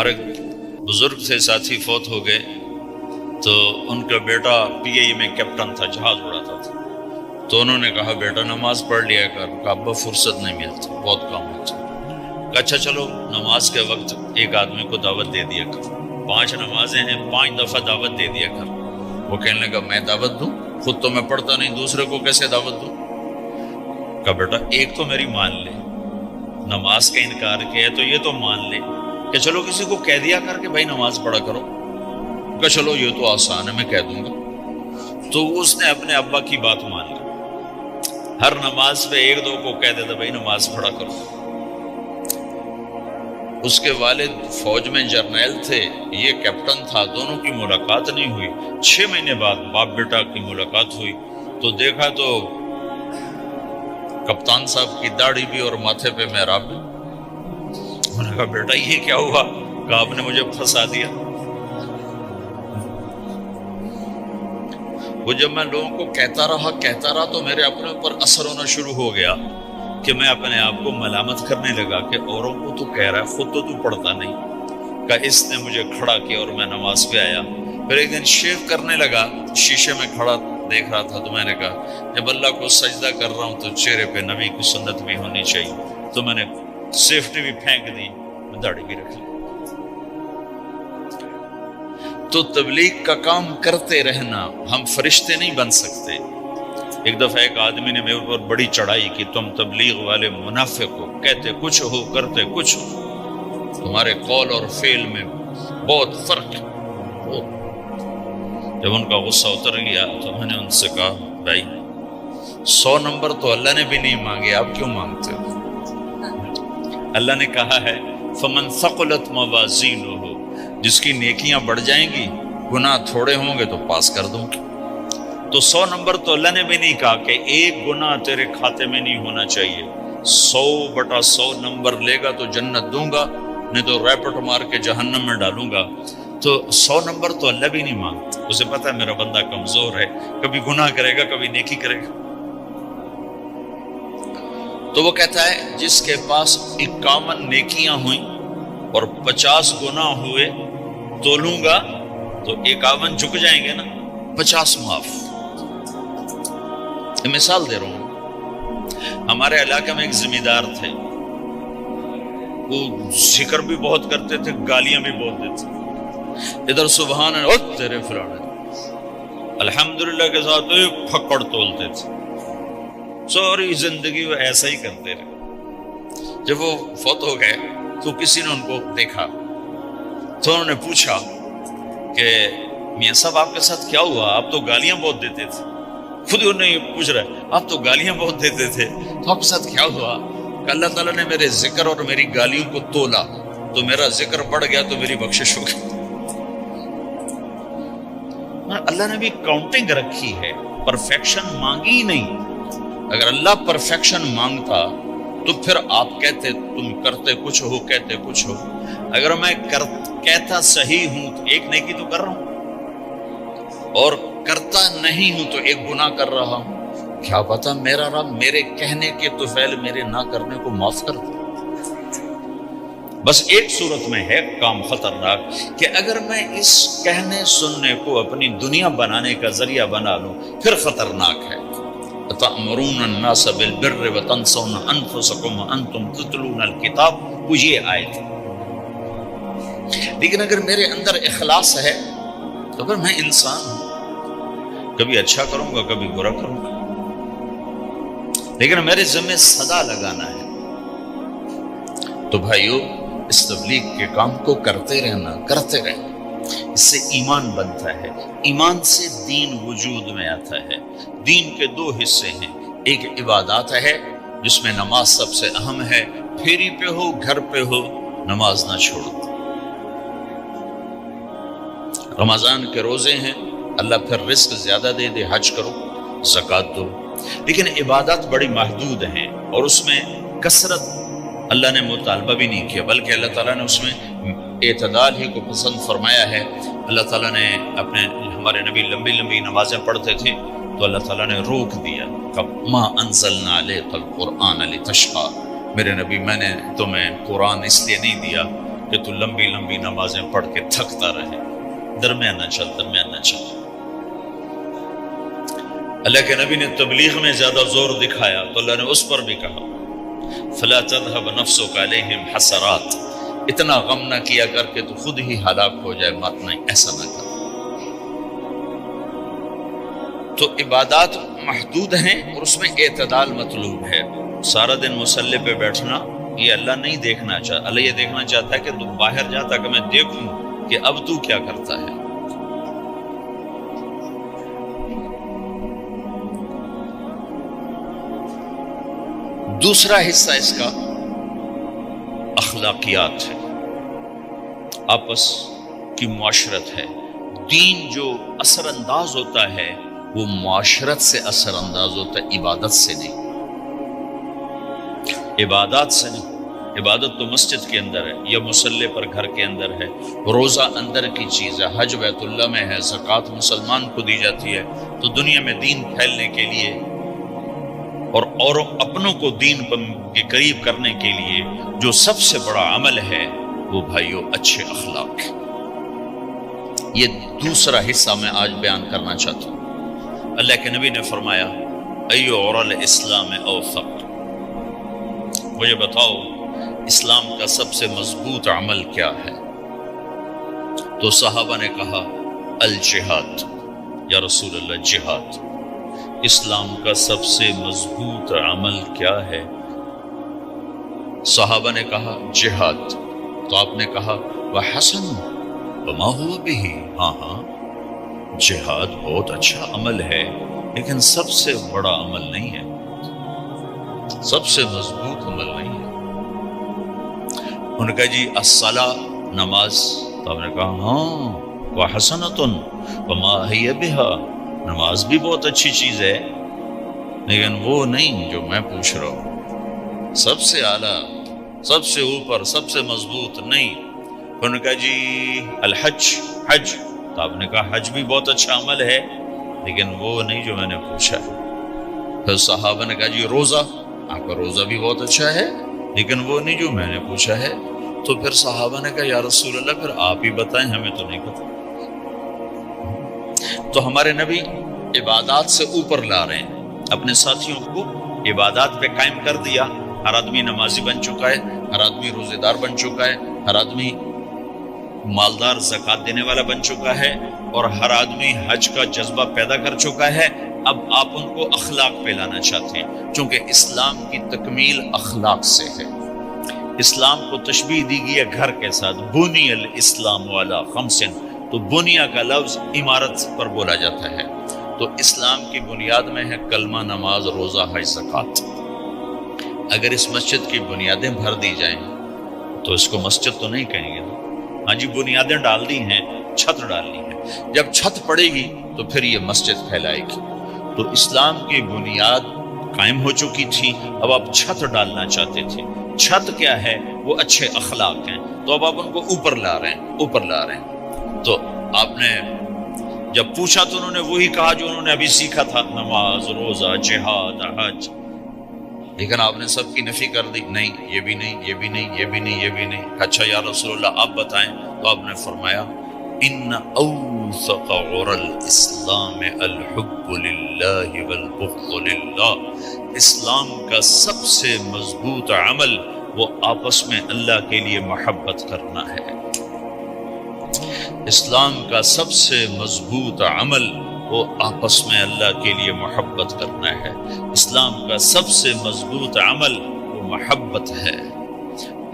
اور ایک بزرگ سے ساتھی فوت ہو گئے تو ان کا بیٹا PI میں کیپٹن تھا، جہاز اڑاتا تھا. تو انہوں نے کہا بیٹا نماز پڑھ لیا کر. کہا ابا فرصت نہیں ملتی، بہت کام ہوتا. کہا اچھا چلو نماز کے وقت ایک آدمی کو دعوت دے دیا کر. 5 نمازیں ہیں، 5 دفعہ دعوت دے دیا کر. وہ کہنے لگا میں دعوت دوں؟ خود تو میں پڑھتا نہیں، دوسرے کو کیسے دعوت دوں؟ کہا بیٹا ایک تو میری مان لے، نماز کا انکار کیا ہے تو یہ تو مان لے کہ چلو کسی کو کہہ دیا کر کہ بھائی نماز پڑھا کرو. کہا چلو یہ تو آسان ہے، میں کہہ دوں گا. تو اس نے اپنے ابا کی بات مان لی. ہر نماز پہ 1-2 کو کہہ دیتا بھائی نماز پڑھا کرو. اس کے والد فوج میں جرنیل تھے، یہ کیپٹن تھا. دونوں کی ملاقات نہیں ہوئی. 6 مہینے بعد باپ بیٹا کی ملاقات ہوئی تو دیکھا تو کپتان صاحب کی داڑھی بھی اور ماتھے پہ محراب بھی. انہوں نے کہا بیٹا یہ کیا ہوا؟ کہا آپ نے مجھے پھنسا دیا. وہ جب میں لوگوں کو کہتا رہا تو میرے اپنے اوپر اثر ہونا شروع ہو گیا کہ میں اپنے آپ کو ملامت کرنے لگا کہ اوروں کو تو کہہ رہا ہے، خود تو پڑھتا نہیں. کہ اس نے مجھے کھڑا کیا اور میں نماز پہ آیا. پھر ایک دن شیو کرنے لگا، شیشے میں کھڑا دیکھ رہا تھا تو میں نے کہا جب اللہ کو سجدہ کر رہا ہوں تو چہرے پہ نبی کی سنت بھی ہونی چاہیے. تو میں نے سیفٹی بھی پھینک دی، داڑھی بھی رکھ لی. تو تبلیغ کا کام کرتے رہنا، ہم فرشتے نہیں بن سکتے. ایک دفعہ ایک آدمی نے میرے اوپر بڑی چڑھائی کی، تم تبلیغ والے منافق ہو، کہتے کچھ ہو کرتے کچھ ہو، تمہارے قول اور فعل میں بہت فرق ہے. جب ان کا غصہ اتر گیا تو میں نے ان سے کہا بھائی 100 نمبر تو اللہ نے بھی نہیں مانگے، آپ کیوں مانگتے ہو؟ اللہ نے کہا ہے فمن ثقلت موازینہ، جس کی نیکیاں بڑھ جائیں گی گناہ تھوڑے ہوں گے تو پاس کر دوں گی. تو 100 نمبر تو اللہ نے بھی نہیں کہا کہ ایک گناہ تیرے کھاتے میں نہیں ہونا چاہیے. 100/100 نمبر لے گا تو جنت دوں گا، نہیں تو ریپٹ مار کے جہنم میں ڈالوں گا. تو 100 نمبر تو اللہ بھی نہیں مانگتا. اسے پتا ہے میرا بندہ کمزور ہے، کبھی گناہ کرے گا کبھی نیکی کرے گا. تو وہ کہتا ہے جس کے پاس 51 نیکیاں ہوئیں اور 50 گناہ ہوئے تولوں گا تو 51 جھک جائیں گے نا، 50 معاف. مثال دے رہا ہوں. ہمارے علاقے میں ایک ذمہ دار تھے، وہ ذکر بھی بہت کرتے تھے، گالیاں بھی بہت دیتے تھے. ادھر سبحان اللہ تیرے فلانے، الحمدللہ کے ساتھ ایک پھکڑ تولتے تھے. ساری زندگی وہ ایسا ہی کرتے رہے. جب وہ فوت ہو گئے تو کسی نے ان کو دیکھا تو انہوں نے پوچھا کہ میاں صاحب آپ کے ساتھ کیا ہوا؟ آپ تو گالیاں بہت دیتے تھے. خود انہوں نے پوچھ رہا ہے آپ تو گالیاں بہت دیتے تھے، تو آپ کے ساتھ کیا ہوا؟ کہ اللہ تعالیٰ نے میرے ذکر اور میری گالیوں کو تولا تو میرا ذکر بڑھ گیا تو میری بخشش ہو گئی. اللہ نے بھی کاؤنٹنگ رکھی ہے، پرفیکشن مانگی ہی نہیں. اگر اللہ پرفیکشن مانگتا تو پھر آپ کہتے تم کرتے کچھ ہو کہتے کچھ ہو. اگر میں کہتا صحیح ہوں تو ایک نیکی تو کر رہا ہوں، اور کرتا نہیں ہوں تو ایک گناہ کر رہا ہوں. کیا پتا میرا رب میرے کہنے کے تو فعل میرے نہ کرنے کو معاف کر دے. بس ایک صورت میں ہے کام خطرناک کہ اگر میں اس کہنے سننے کو اپنی دنیا بنانے کا ذریعہ بنا لوں پھر خطرناک ہے. تأمرون الناس بالبر وتنسون انفسکم وانتم تتلون الکتاب، وہ یہ آیت. لیکن اگر میرے اندر اخلاص ہے تو پھر میں انسان ہوں، کبھی اچھا کروں گا کبھی برا کروں گا، لیکن میرے ذمہ صدا لگانا ہے. تو بھائیو اس تبلیغ کے کام کو کرتے رہنا. اس سے ایمان بنتا ہے، ایمان سے دین وجود میں آتا ہے. دین کے 2 حصے ہیں، ایک عبادات ہے جس میں نماز سب سے اہم ہے. پھیری پہ ہو گھر پہ ہو نماز نہ چھوڑو. رمضان کے روزے ہیں، اللہ پھر رزق زیادہ دے دے، حج کرو، زکوٰۃ دو. لیکن عبادات بڑی محدود ہیں اور اس میں کثرت اللہ نے مطالبہ بھی نہیں کیا، بلکہ اللہ تعالیٰ نے اس میں اعتدال ہی کو پسند فرمایا ہے. اللہ تعالیٰ نے ہمارے نبی لمبی لمبی نمازیں پڑھتے تھے تو اللہ تعالیٰ نے روک دیا کہ ما انزلنا علیک القرآن لتشقی، میرے نبی میں نے تمہیں قرآن اس لیے نہیں دیا کہ تو لمبی لمبی نمازیں پڑھ کے تھکتا رہے، درمیانہ چل درمیانہ چل۔ اللہ کے نبی نے تبلیغ میں زیادہ زور دکھایا تو اللہ نے اس پر بھی کہا فلا تذهب نفسك عليهم حسرات، اتنا غم نہ کیا کر کے تو خود ہی ہلاک ہو جائے، مات نہیں، ایسا نہ کر۔ تو عبادات محدود ہیں اور اس میں اعتدال مطلوب ہے۔ سارا دن مصلی پہ بیٹھنا یہ اللہ نہیں دیکھنا چاہتا، اللہ یہ دیکھنا چاہتا ہے کہ تو باہر جاتا کہ میں دیکھوں کہ اب تو کیا کرتا ہے۔ دوسرا حصہ اس کا اخلاقیات ہے، آپس کی معاشرت ہے۔ دین جو اثر انداز ہوتا ہے وہ معاشرت سے اثر انداز ہوتا ہے، عبادت سے نہیں، عبادات سے نہیں۔ عبادت تو مسجد کے اندر ہے یا مصلی پر گھر کے اندر ہے، روزہ اندر کی چیز ہے، حج بیت اللہ میں ہے، زکوٰۃ مسلمان کو دی جاتی ہے۔ تو دنیا میں دین پھیلنے کے لیے اور اپنوں کو دین کے قریب کرنے کے لیے جو سب سے بڑا عمل ہے وہ بھائیو اچھے اخلاق ہے۔ یہ دوسرا حصہ میں آج بیان کرنا چاہتا ہوں۔ اللہ کے نبی نے فرمایا ایو اور الاسلام اوثق، مجھے بتاؤ اسلام کا سب سے مضبوط عمل کیا ہے؟ تو صحابہ نے کہا الجہاد، یا رسول اللہ جہاد۔ اسلام کا سب سے مضبوط عمل کیا ہے؟ صحابہ نے کہا جہاد۔ تو آپ نے کہا وحسن وما هو به، ہاں جہاد بہت اچھا عمل ہے لیکن سب سے بڑا عمل نہیں ہے، سب سے مضبوط عمل نہیں ہے۔ ان کا جی الصلاۃ، نماز۔ تو آپ نے کہا ہاں وحسنۃ وما هي بها، نماز بھی بہت اچھی چیز ہے لیکن وہ نہیں جو میں پوچھ رہا ہوں، سب سے اعلیٰ، سب سے اوپر، سب سے مضبوط نہیں۔ ان کا جی الحج، حج۔ تو آپ نے کہا حج بھی بہت اچھا عمل ہے لیکن وہ نہیں جو میں نے پوچھا ہے۔ پھر صحابہ نے کہا جی روزہ، آپ کا روزہ بھی بہت اچھا ہے لیکن وہ نہیں جو میں نے پوچھا ہے۔ تو پھر صحابہ نے کہا یا رسول اللہ پھر آپ ہی بتائیں، ہمیں تو نہیں پتا۔ تو ہمارے نبی عبادات سے اوپر لا رہے ہیں، اپنے ساتھیوں کو عبادات پہ قائم کر دیا۔ ہر آدمی نمازی بن چکا ہے، ہر آدمی روزے دار بن چکا ہے، ہر آدمی مالدار زکوٰۃ دینے والا بن چکا ہے، اور ہر آدمی حج کا جذبہ پیدا کر چکا ہے۔ اب آپ ان کو اخلاق پہ لانا چاہتے ہیں، چونکہ اسلام کی تکمیل اخلاق سے ہے۔ اسلام کو تشبیہ دی گئی ہے گھر کے ساتھ، بنی الاسلام علی خمس، تو بنیا کا لفظ عمارت پر بولا جاتا ہے۔ تو اسلام کی بنیاد میں ہے کلمہ، نماز، روزہ، حج، زکوٰۃ۔ اگر اس مسجد کی بنیادیں بھر دی جائیں تو اس کو مسجد تو نہیں کہیں گے۔ ہاں جی بنیادیں ڈال دی ہیں، چھت ڈالنی ہے، جب چھت پڑے گی تو پھر یہ مسجد کہلائے گی۔ تو اسلام کی بنیاد قائم ہو چکی تھی، اب آپ چھت ڈالنا چاہتے تھے۔ چھت کیا ہے؟ وہ اچھے اخلاق ہیں۔ تو اب آپ ان کو اوپر لا رہے ہیں، اوپر لا رہے ہیں۔ تو آپ نے جب پوچھا تو انہوں نے وہی کہا جو انہوں نے ابھی سیکھا تھا، نماز، روزہ، جہاد، حج، لیکن آپ نے سب کی نفی کر دی، نہیں یہ بھی نہیں، یہ بھی نہیں، یہ بھی نہیں، یہ بھی نہیں۔ اچھا یا رسول اللہ آپ بتائیں۔ تو آپ نے فرمایا ان اوثق عر الاسلام الحب للہ والبغض للہ، اسلام کا سب سے مضبوط عمل وہ آپس میں اللہ کے لیے محبت کرنا ہے۔ اسلام کا سب سے مضبوط عمل وہ آپس میں اللہ کے لیے محبت کرنا ہے۔ اسلام کا سب سے مضبوط عمل وہ محبت ہے،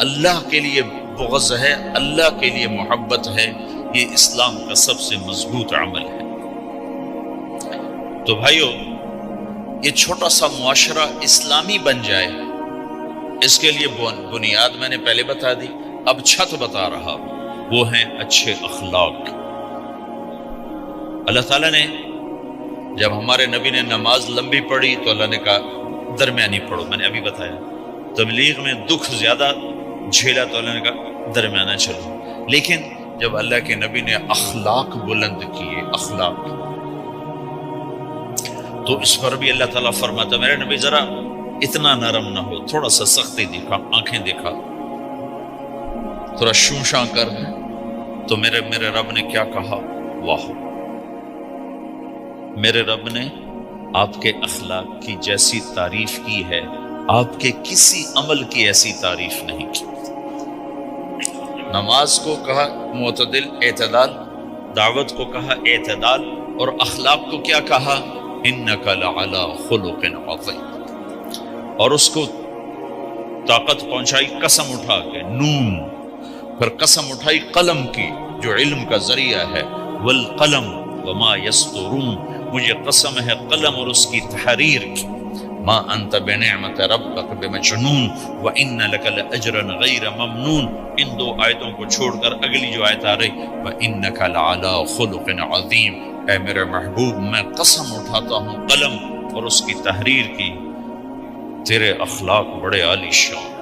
اللہ کے لیے بغض ہے، اللہ کے لیے محبت ہے، یہ اسلام کا سب سے مضبوط عمل ہے۔ تو بھائیو یہ چھوٹا سا معاشرہ اسلامی بن جائے، اس کے لیے بنیاد میں نے پہلے بتا دی، اب چھت بتا رہا ہوں، وہ ہیں اچھے اخلاق۔ اللہ تعالیٰ نے جب ہمارے نبی نے نماز لمبی پڑھی تو اللہ نے کہا درمیانی پڑھو، میں نے ابھی بتایا۔ تبلیغ میں دکھ زیادہ جھیلا تو اللہ نے کہا درمیانہ چلو۔ لیکن جب اللہ کے نبی نے اخلاق بلند کیے، اخلاق، تو اس پر بھی اللہ تعالیٰ فرماتا میرے نبی ذرا اتنا نرم نہ ہو، تھوڑا سا سختی دکھا، آنکھیں دکھا۔ تھوڑا شوشاں کر ہے تو میرے رب نے کیا کہا؟ واہ، میرے رب نے آپ کے اخلاق کی جیسی تعریف کی ہے، آپ کے کسی عمل کی ایسی تعریف نہیں کی۔ نماز کو کہا معتدل، اعتدال، دعوت کو کہا اعتدال، اور اخلاق کو کیا کہا؟ انک لعلی خلق عظیم، اور اس کو طاقت پہنچائی قسم اٹھا کے نون، پھر قسم اٹھائی قلم کی جو علم کا ذریعہ ہے، والقلم وما یسطرون، مجھے قسم ہے قلم اور اس کی تحریر کی، ما انت بنعمت ربک بمجنون وان لک لاجرا غیر ممنون۔ ان دو آیتوں کو چھوڑ کر اگلی جو آیت آ رہی، وانک لعلی خلق عظیم، اے میرے محبوب میں قسم اٹھاتا ہوں قلم اور اس کی تحریر کی، تیرے اخلاق بڑے عالی شان۔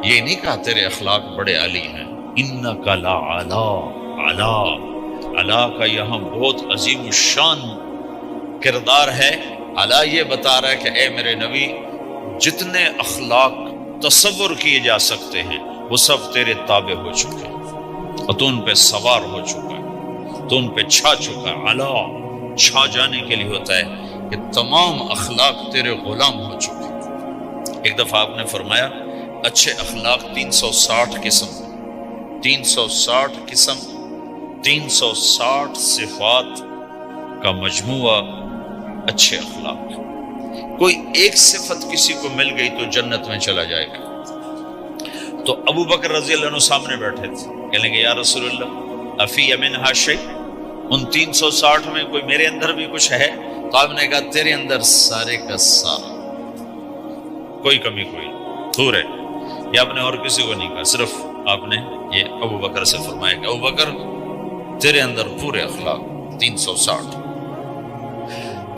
یہ نہیں کہا تیرے اخلاق بڑے عالی ہیں، انک لعلی، علا، علا کا یہاں بہت عظیم الشان کردار ہے۔ علا یہ بتا رہا ہے کہ اے میرے نبی، جتنے اخلاق تصور کیے جا سکتے ہیں وہ سب تیرے تابع ہو چکے ہیں، اور تو ان پہ سوار ہو چکا ہے، تو ان پہ چھا چکا ہے۔ علا چھا جانے کے لیے ہوتا ہے کہ تمام اخلاق تیرے غلام ہو چکے ہیں۔ ایک دفعہ آپ نے فرمایا اچھے اخلاق 360 قسم، 360 قسم، 360 صفات کا مجموعہ اچھے اخلاق۔ کوئی ایک صفت کسی کو مل گئی تو جنت میں چلا جائے گا۔ تو ابو بکر رضی اللہ عنہ سامنے بیٹھے تھے، کہنے گے یا رسول اللہ افی منہا شیء، ان 360 میں کوئی میرے اندر بھی کچھ ہے؟ تو آپ نے کہا تیرے اندر سارے کا سارا، کوئی کمی کوئی دور ہے۔ یہ آپ نے اور کسی کو نہیں کہا، صرف آپ نے یہ ابو بکر سے فرمایا کہ ابو بکر تیرے اندر پورے اخلاق 360۔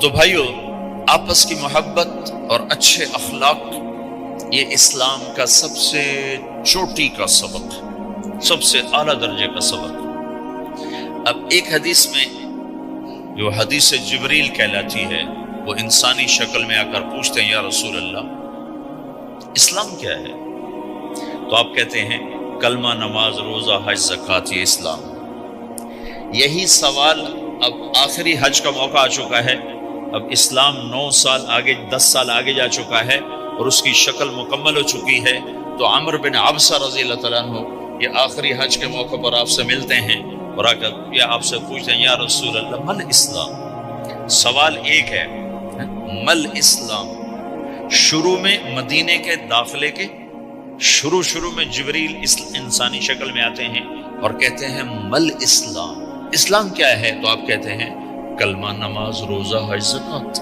تو بھائیو، آپس کی محبت اور اچھے اخلاق یہ اسلام کا سب سے چوٹی کا سبق، سب سے اعلیٰ درجے کا سبق۔ اب ایک حدیث میں جو حدیث جبریل کہلاتی ہے، وہ انسانی شکل میں آ کر پوچھتے ہیں یا رسول اللہ اسلام کیا ہے؟ تو آپ کہتے ہیں کلمہ، نماز، روزہ، حج، زکوٰۃ، یہ اسلام۔ یہی سوال اب آخری حج کا موقع آ چکا ہے، اب اسلام 9 سال آگے، 10 سال آگے جا چکا ہے اور اس کی شکل مکمل ہو چکی ہے۔ تو عمر بن عبسہ رضی اللہ تعالیٰ عنہ یہ آخری حج کے موقع پر آپ سے ملتے ہیں اور آ کر یہ آپ سے پوچھتے ہیں یا رسول اللہ مل اسلام؟ سوال ایک ہے، مل اسلام؟ شروع میں مدینے کے داخلے کے شروع میں جبریل انسانی شکل میں آتے ہیں اور کہتے ہیں مل اسلام، اسلام کیا ہے؟ تو آپ کہتے ہیں کلمہ، نماز، روزہ، حج، زکوٰۃ۔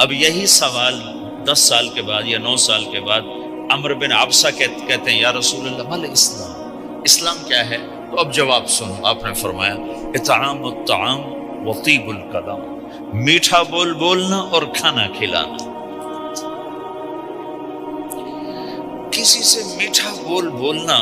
اب یہی سوال 10 سال کے بعد یا 9 سال کے بعد عمر بن عبسہ کہتے ہیں یا رسول اللہ مل اسلام، اسلام کیا ہے؟ تو اب جواب سنو، آپ نے فرمایا اطعام الطعام وطیب الکلام، میٹھا بول بولنا اور کھانا کھلانا۔ کسی سے میٹھا بول بولنا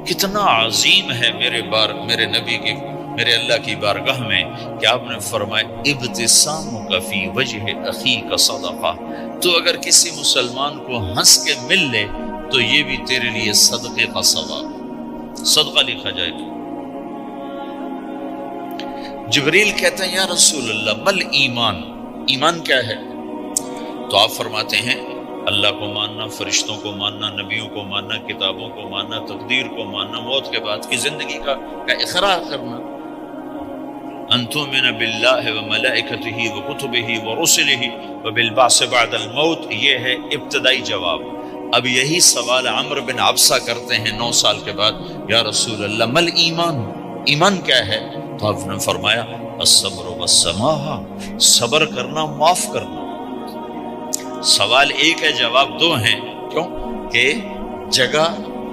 کتنا عظیم ہے میرے نبی کی، میرے اللہ کی بارگاہ میں، کہ آپ نے فرمایا ابتسامک فی وجہ اخیک صدقہ، تو اگر کسی مسلمان کو ہنس کے مل لے تو یہ بھی تیرے لیے صدقے کا ثواب، صدقہ لکھا جائے گا۔ جبریل کہتے ہیں یا رسول اللہ مل ایمان، ایمان کیا ہے؟ تو آپ فرماتے ہیں اللہ کو ماننا، فرشتوں کو ماننا، نبیوں کو ماننا، کتابوں کو ماننا، تقدیر کو ماننا، موت کے بعد کی زندگی کا اقرار کرنا۔ ان تؤمن باللہ وملائکتہ وکتبہ ورسلہ وبالبعث بعد الموت، یہ ہے ابتدائی جواب۔ اب یہی سوال عمر بن عبسہ کرتے ہیں 9 سال کے بعد، یا رسول اللہ مل ایمان، ایمان کیا ہے؟ تو آپ نے فرمایا الصبر والسماحہ، صبر کرنا، معاف کرنا۔ سوال ایک ہے، جواب 2 ہیں، کیوں کہ جگہ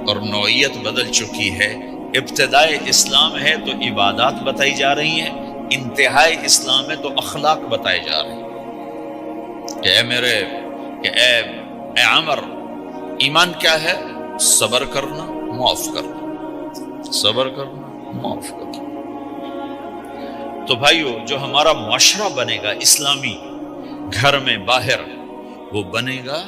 اور نوعیت بدل چکی ہے۔ ابتدائے اسلام ہے تو عبادات بتائی جا رہی ہیں، انتہائی اسلام ہے تو اخلاق بتائے جا رہے ہیں کہ اے عمر، ایمان کیا ہے؟ صبر کرنا، معاف کرنا، صبر کرنا، معاف کرنا۔ تو بھائیو، جو ہمارا معاشرہ بنے گا اسلامی، گھر میں باہر، وہ بنے گا